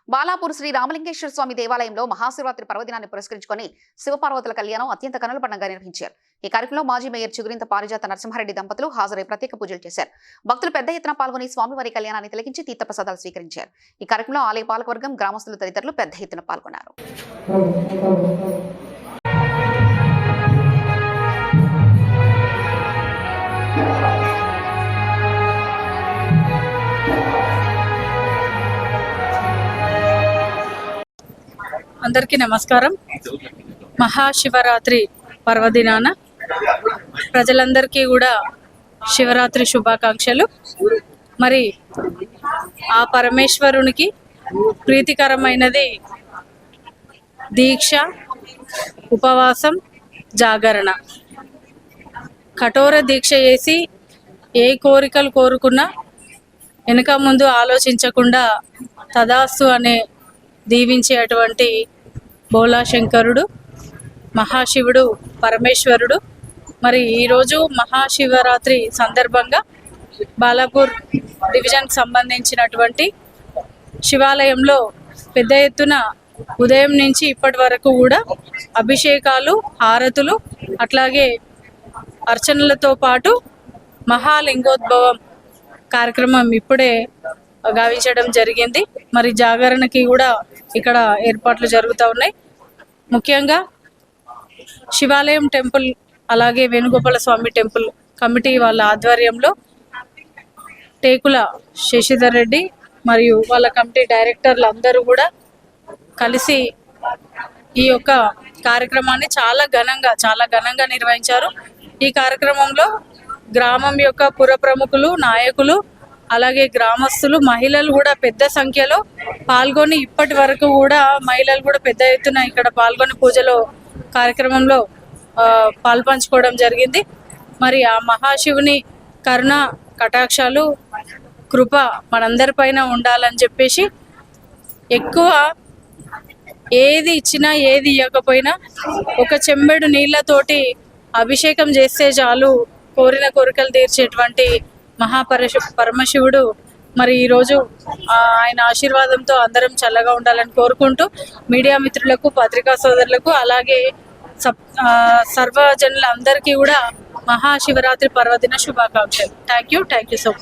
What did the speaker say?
బాలాపూర్ శ్రీ రామలింగేశ్వర స్వామి దేవాలయంలో మహాశివరాత్రి పర్వదినాన్ని పురస్కరించుకొని శివపార్వతుల కళ్యాణం అత్యంత కనుల పండుగగా నిర్వహించారు. ఈ కార్యక్రమంలో మాజీ మేయర్ చిగురింత పారిజాత నరసింహారెడ్డి దంపతులు హాజరై ప్రత్యేక పూజలు చేశారు. భక్తులు పెద్ద ఎత్తున పాల్గొని స్వామివారి కళ్యాణాన్ని తిలకించి తీర్థప్రసాదాలు స్వీకరించారు. ఈ కార్యక్రమంలో ఆలయ పాలకవర్గం, గ్రామస్తులు తదితరులు పెద్ద ఎత్తున పాల్గొన్నారు. అందరికీ నమస్కారం. మహాశివరాత్రి పర్వదినాన ప్రజలందరికీ కూడా శివరాత్రి శుభాకాంక్షలు. మరి ఆ పరమేశ్వరునికి ప్రీతికరమైనది దీక్ష, ఉపవాసం, జాగరణ. కఠోర దీక్ష చేసి ఏ కోరికలు కోరుకున్నా వెనుక ముందు ఆలోచించకుండా తదాస్తు అనే దీవించేటువంటి బోలాశంకరుడు, మహాశివుడు, పరమేశ్వరుడు. మరి ఈరోజు మహాశివరాత్రి సందర్భంగా బాలాపూర్ డివిజన్కి సంబంధించినటువంటి శివాలయంలో పెద్ద ఎత్తున ఉదయం నుంచి ఇప్పటి వరకు కూడా అభిషేకాలు, హారతులు, అట్లాగే అర్చనలతో పాటు మహాలింగోద్భవం కార్యక్రమం ఇప్పుడే గావించడం జరిగింది. మరి జాగరణకి కూడా ఇక్కడ ఏర్పాట్లు జరుగుతూ ఉన్నాయి. ముఖ్యంగా శివాలయం టెంపుల్ అలాగే వేణుగోపాల స్వామి టెంపుల్ కమిటీ వాళ్ళ ఆధ్వర్యంలో టేకుల శశిధర్ రెడ్డి మరియు వాళ్ళ కమిటీ డైరెక్టర్లు అందరూ కూడా కలిసి ఈ యొక్క కార్యక్రమాన్ని చాలా ఘనంగా నిర్వహించారు. ఈ కార్యక్రమంలో గ్రామం యొక్క పుర ప్రముఖులు, నాయకులు, అలాగే గ్రామస్తులు, మహిళలు కూడా పెద్ద సంఖ్యలో పాల్గొని ఇప్పటి వరకు కూడా మహిళలు కూడా పెద్ద ఎత్తున ఇక్కడ పాల్గొని పూజలో కార్యక్రమంలో పాల్పంచుకోవడం జరిగింది. మరి ఆ మహాశివుని కరుణ కటాక్షాలు, కృప మనందరిపైన ఉండాలని చెప్పేసి ఎక్కువ ఏది ఇచ్చినా ఏది ఇవ్వకపోయినా ఒక చెంబెడు నీళ్ళతోటి అభిషేకం చేస్తే చాలు కోరిన కోరికలు తీర్చేటువంటి పరమశివుడు. మరి ఈరోజు ఆయన ఆశీర్వాదంతో అందరం చల్లగా ఉండాలని కోరుకుంటూ మీడియా మిత్రులకు, పత్రికా సోదరులకు, అలాగే సర్వజనులందరికీ కూడా మహాశివరాత్రి పర్వదిన శుభాకాంక్షలు. Thank you so much.